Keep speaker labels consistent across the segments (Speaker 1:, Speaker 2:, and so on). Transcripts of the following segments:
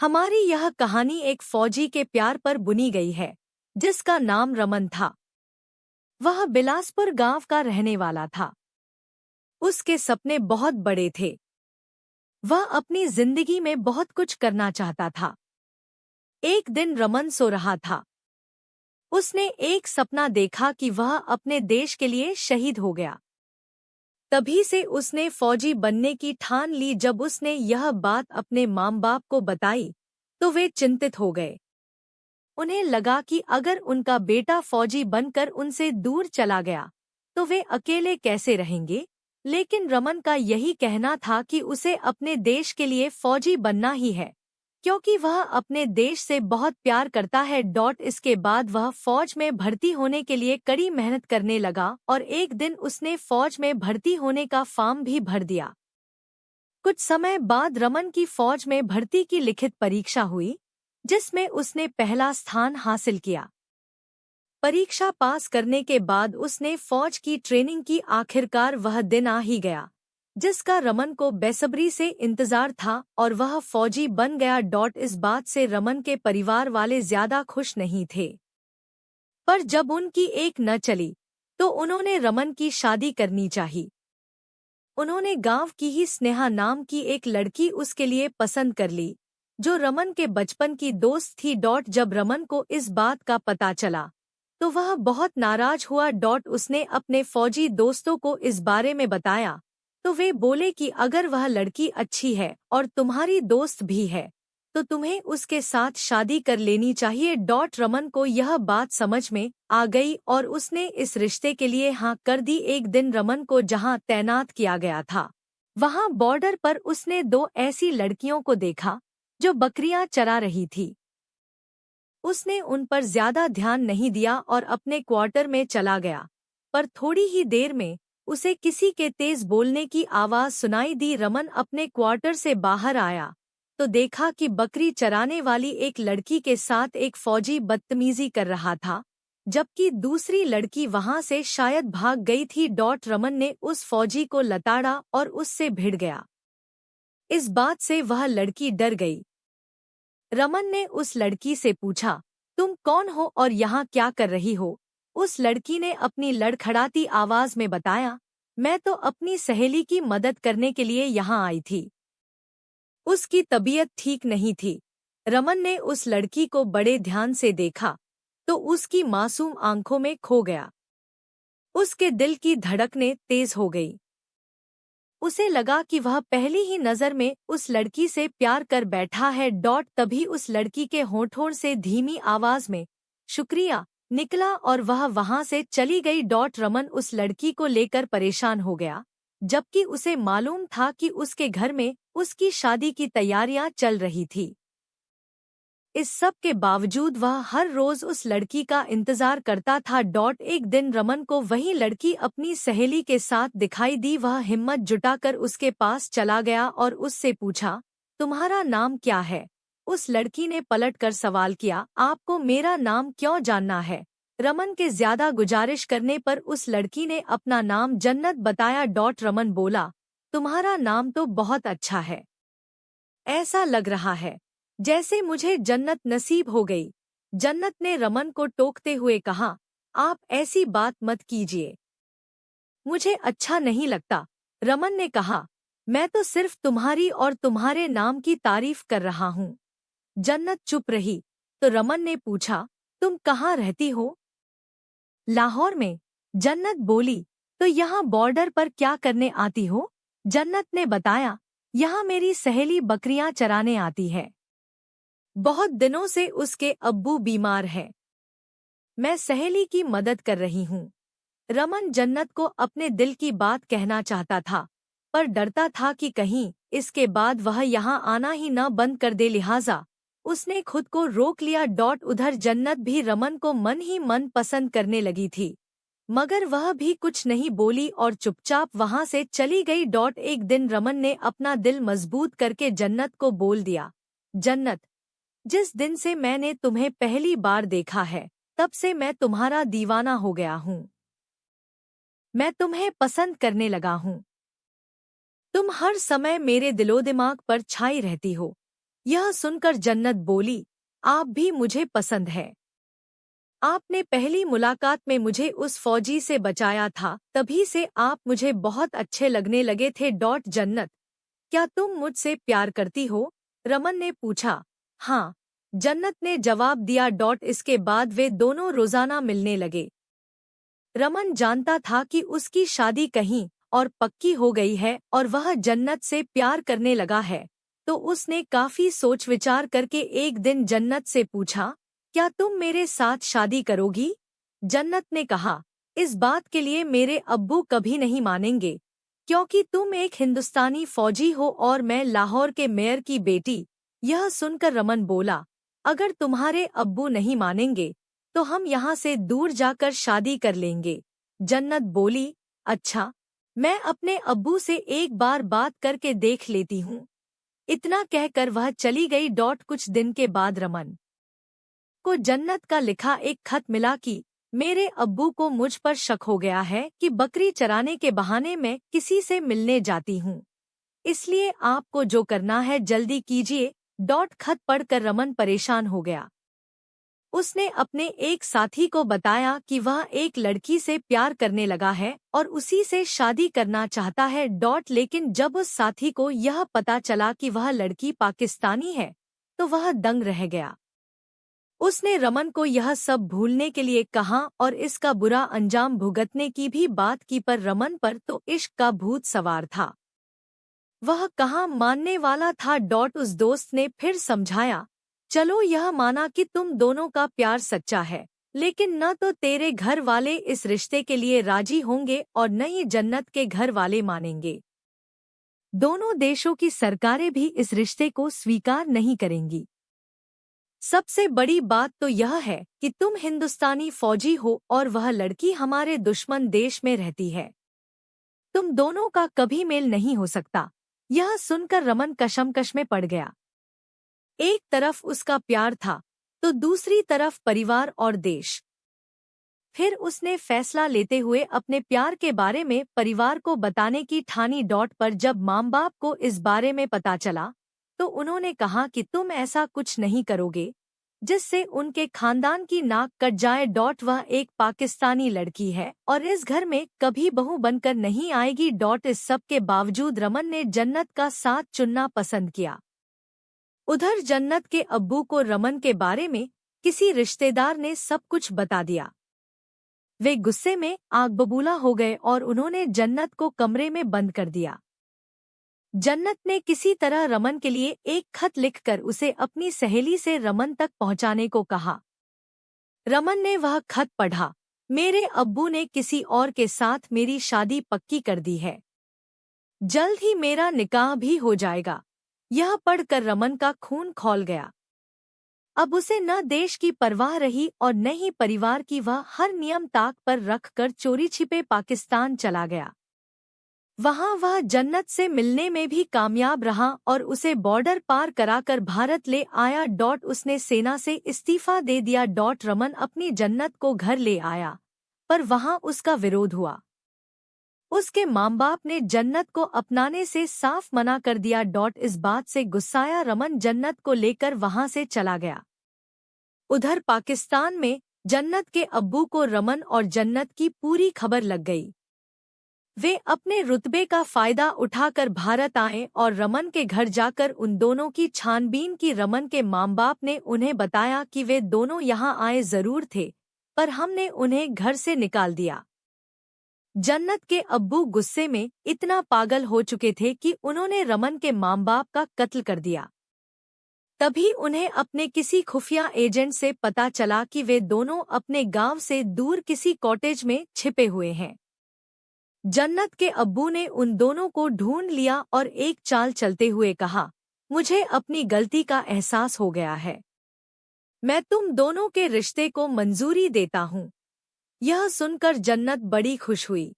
Speaker 1: हमारी यह कहानी एक फौजी के प्यार पर बुनी गई है, जिसका नाम रमन था। वह बिलासपुर गांव का रहने वाला था। उसके सपने बहुत बड़े थे। वह अपनी जिंदगी में बहुत कुछ करना चाहता था। एक दिन रमन सो रहा था। उसने एक सपना देखा कि वह अपने देश के लिए शहीद हो गया। तभी से उसने फौजी बनने की ठान ली। जब उसने यह बात अपने माँ बाप को बताई तो वे चिंतित हो गए। उन्हें लगा कि अगर उनका बेटा फौजी बनकर उनसे दूर चला गया तो वे अकेले कैसे रहेंगे। लेकिन रमन का यही कहना था कि उसे अपने देश के लिए फौजी बनना ही है, क्योंकि वह अपने देश से बहुत प्यार करता है। इसके बाद वह फौज में भर्ती होने के लिए कड़ी मेहनत करने लगा और एक दिन उसने फौज में भर्ती होने का फॉर्म भी भर दिया। कुछ समय बाद रमन की फौज में भर्ती की लिखित परीक्षा हुई, जिसमें उसने पहला स्थान हासिल किया। परीक्षा पास करने के बाद उसने फौज की ट्रेनिंग की। आखिरकार वह दिन आ ही गया, जिसका रमन को बेसब्री से इंतजार था और वह फौजी बन गया। इस बात से रमन के परिवार वाले ज्यादा खुश नहीं थे, पर जब उनकी एक न चली तो उन्होंने रमन की शादी करनी चाहिए। उन्होंने गांव की ही स्नेहा नाम की एक लड़की उसके लिए पसंद कर ली, जो रमन के बचपन की दोस्त थी। जब रमन को इस बात का पता चला तो वह बहुत नाराज हुआ। उसने अपने फौजी दोस्तों को इस बारे में बताया तो वे बोले कि अगर वह लड़की अच्छी है और तुम्हारी दोस्त भी है तो तुम्हें उसके साथ शादी कर लेनी चाहिए। रमन को यह बात समझ में आ गई और उसने इस रिश्ते के लिए हाँ कर दी। एक दिन रमन को जहां तैनात किया गया था, वहां बॉर्डर पर उसने दो ऐसी लड़कियों को देखा जो बकरियां चरा रही थी। उसने उन पर ज्यादा ध्यान नहीं दिया और अपने क्वार्टर में चला गया, पर थोड़ी ही देर में उसे किसी के तेज बोलने की आवाज सुनाई दी। रमन अपने क्वार्टर से बाहर आया तो देखा कि बकरी चराने वाली एक लड़की के साथ एक फौजी बदतमीजी कर रहा था, जबकि दूसरी लड़की वहां से शायद भाग गई थी। रमन ने उस फौजी को लताड़ा और उससे भिड़ गया। इस बात से वह लड़की डर गई। रमन ने उस लड़की से पूछा, तुम कौन हो और यहाँ क्या कर रही हो? उस लड़की ने अपनी लड़खड़ाती आवाज में बताया, मैं तो अपनी सहेली की मदद करने के लिए यहाँ आई थी। उसकी तबीयत ठीक नहीं थी। रमन ने उस लड़की को बड़े ध्यान से देखा तो उसकी मासूम आंखों में खो गया। उसके दिल की धड़कनें तेज हो गई। उसे लगा कि वह पहली ही नजर में उस लड़की से प्यार कर बैठा है। तभी उस लड़की के होठों से धीमी आवाज में शुक्रिया निकला और वह वहां से चली गई। रमन उस लड़की को लेकर परेशान हो गया, जबकि उसे मालूम था कि उसके घर में उसकी शादी की तैयारियां चल रही थी। इस सब के बावजूद वह हर रोज उस लड़की का इंतजार करता था। एक दिन रमन को वही लड़की अपनी सहेली के साथ दिखाई दी। वह हिम्मत जुटाकर उसके पास चला गया और उससे पूछा, तुम्हारा नाम क्या है? उस लड़की ने पलटकर सवाल किया, आपको मेरा नाम क्यों जानना है? रमन के ज्यादा गुजारिश करने पर उस लड़की ने अपना नाम जन्नत बताया। रमन बोला, तुम्हारा नाम तो बहुत अच्छा है। ऐसा लग रहा है जैसे मुझे जन्नत नसीब हो गई। जन्नत ने रमन को टोकते हुए कहा, आप ऐसी बात मत कीजिए, मुझे अच्छा नहीं लगता। रमन ने कहा, मैं तो सिर्फ तुम्हारी और तुम्हारे नाम की तारीफ कर रहा हूँ। जन्नत चुप रही तो रमन ने पूछा, तुम कहाँ रहती हो? लाहौर में। जन्नत बोली, तो यहाँ बॉर्डर पर क्या करने आती हो? जन्नत ने बताया, यहाँ मेरी सहेली बकरियां चराने आती है। बहुत दिनों से उसके अब्बू बीमार हैं। मैं सहेली की मदद कर रही हूँ। रमन जन्नत को अपने दिल की बात कहना चाहता था, पर डरता था कि कहीं इसके बाद वह यहाँ आना ही न बंद कर दे, लिहाजा उसने खुद को रोक लिया। उधर जन्नत भी रमन को मन ही मन पसंद करने लगी थी, मगर वह भी कुछ नहीं बोली और चुपचाप वहां से चली गई। एक दिन रमन ने अपना दिल मजबूत करके जन्नत को बोल दिया, जन्नत, जिस दिन से मैंने तुम्हें पहली बार देखा है तब से मैं तुम्हारा दीवाना हो गया हूँ। मैं तुम्हें पसंद करने लगा हूँ। तुम हर समय मेरे दिलो दिमाग पर छाई रहती हो। यह सुनकर जन्नत बोली, आप भी मुझे पसंद है। आपने पहली मुलाकात में मुझे उस फौजी से बचाया था, तभी से आप मुझे बहुत अच्छे लगने लगे थे। जन्नत, क्या तुम मुझसे प्यार करती हो? रमन ने पूछा। हाँ, जन्नत ने जवाब दिया। इसके बाद वे दोनों रोजाना मिलने लगे। रमन जानता था कि उसकी शादी कहीं और पक्की हो गई है और वह जन्नत से प्यार करने लगा है, तो उसने काफी सोच विचार करके एक दिन जन्नत से पूछा, क्या तुम मेरे साथ शादी करोगी? जन्नत ने कहा, इस बात के लिए मेरे अब्बू कभी नहीं मानेंगे, क्योंकि तुम एक हिंदुस्तानी फौजी हो और मैं लाहौर के मेयर की बेटी। यह सुनकर रमन बोला, अगर तुम्हारे अब्बू नहीं मानेंगे तो हम यहाँ से दूर जाकर शादी कर लेंगे। जन्नत बोली, अच्छा, मैं अपने अब्बू से एक बार बात करके देख लेती हूँ। इतना कहकर वह चली गई। कुछ दिन के बाद रमन को जन्नत का लिखा एक खत मिला कि मेरे अब्बू को मुझ पर शक हो गया है कि बकरी चराने के बहाने मैं किसी से मिलने जाती हूँ, इसलिए आपको जो करना है जल्दी कीजिए। खत पढ़कर रमन परेशान हो गया। उसने अपने एक साथी को बताया कि वह एक लड़की से प्यार करने लगा है और उसी से शादी करना चाहता है। लेकिन जब उस साथी को यह पता चला कि वह लड़की पाकिस्तानी है, तो वह दंग रह गया। उसने रमन को यह सब भूलने के लिए कहा और इसका बुरा अंजाम भुगतने की भी बात की, पर रमन पर तो इश्क का भूत सवार था। वह कहाँ मानने वाला था। उस दोस्त ने फिर समझाया, चलो यह माना कि तुम दोनों का प्यार सच्चा है, लेकिन न तो तेरे घर वाले इस रिश्ते के लिए राजी होंगे और न ही जन्नत के घर वाले मानेंगे। दोनों देशों की सरकारें भी इस रिश्ते को स्वीकार नहीं करेंगी। सबसे बड़ी बात तो यह है कि तुम हिंदुस्तानी फौजी हो और वह लड़की हमारे दुश्मन देश में रहती है। तुम दोनों का कभी मेल नहीं हो सकता। यह सुनकर रमन कशमकश में पड़ गया। एक तरफ उसका प्यार था तो दूसरी तरफ परिवार और देश। फिर उसने फैसला लेते हुए अपने प्यार के बारे में परिवार को बताने की ठानी। पर जब माँ बाप को इस बारे में पता चला तो उन्होंने कहा कि तुम ऐसा कुछ नहीं करोगे जिससे उनके खानदान की नाक कट जाए। वह एक पाकिस्तानी लड़की है और इस घर में कभी बहू बनकर नहीं आएगी। इस सब के बावजूद रमन ने जन्नत का साथ चुनना पसंद किया। उधर जन्नत के अब्बू को रमन के बारे में किसी रिश्तेदार ने सब कुछ बता दिया। वे गुस्से में आग बबूला हो गए और उन्होंने जन्नत को कमरे में बंद कर दिया। जन्नत ने किसी तरह रमन के लिए एक खत लिखकर उसे अपनी सहेली से रमन तक पहुंचाने को कहा। रमन ने वह खत पढ़ा। मेरे अब्बू ने किसी और के साथ मेरी शादी पक्की कर दी है। जल्द ही मेरा निकाह भी हो जाएगा। यह पढ़कर रमन का खून खौल गया। अब उसे न देश की परवाह रही और न ही परिवार की। वह हर नियम ताक पर रखकर चोरी छिपे पाकिस्तान चला गया। वहां वह जन्नत से मिलने में भी कामयाब रहा और उसे बॉर्डर पार कराकर भारत ले आया। उसने सेना से इस्तीफा दे दिया। रमन अपनी जन्नत को घर ले आया, पर वहां उसका विरोध हुआ। उसके माँ बाप ने जन्नत को अपनाने से साफ मना कर दिया। इस बात से गुस्साया रमन जन्नत को लेकर वहां से चला गया। उधर पाकिस्तान में जन्नत के अब्बू को रमन और जन्नत की पूरी खबर लग गई। वे अपने रुतबे का फायदा उठाकर भारत आए और रमन के घर जाकर उन दोनों की छानबीन की। रमन के माँ बाप ने उन्हें बताया कि वे दोनों यहाँ आए जरूर थे, पर हमने उन्हें घर से निकाल दिया। जन्नत के अब्बू गुस्से में इतना पागल हो चुके थे कि उन्होंने रमन के माँ बाप का कत्ल कर दिया। तभी उन्हें अपने किसी खुफिया एजेंट से पता चला कि वे दोनों अपने गांव से दूर किसी कॉटेज में छिपे हुए हैं। जन्नत के अब्बू ने उन दोनों को ढूंढ लिया और एक चाल चलते हुए कहा, मुझे अपनी गलती का एहसास हो गया है। मैं तुम दोनों के रिश्ते को मंजूरी देता हूँ। यह सुनकर जन्नत बड़ी खुश हुई।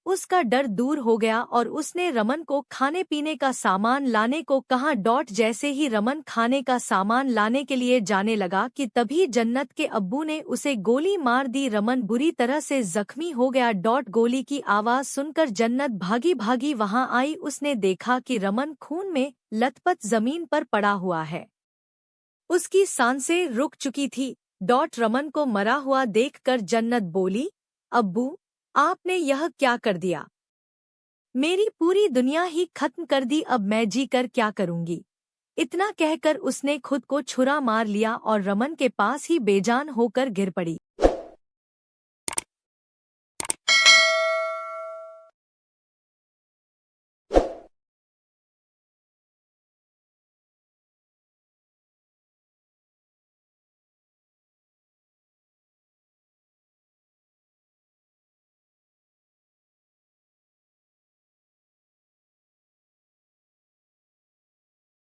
Speaker 1: उसका डर दूर हो गया और उसने रमन को खाने पीने का सामान लाने को कहा। जैसे ही रमन खाने का सामान लाने के लिए जाने लगा कि तभी जन्नत के अब्बू ने उसे गोली मार दी। रमन बुरी तरह से जख्मी हो गया। गोली की आवाज सुनकर जन्नत भागी भागी वहां आई। उसने देखा कि रमन खून में लथपथ जमीन पर पड़ा हुआ है। उसकी सांसें रुक चुकी थी। रमन को मरा हुआ देखकर जन्नत बोली, अब्बू, आपने यह क्या कर दिया? मेरी पूरी दुनिया ही खत्म कर दी। अब मैं जी कर क्या करूंगी? इतना कहकर उसने खुद को छुरा मार लिया और रमन के पास ही बेजान होकर गिर पड़ी।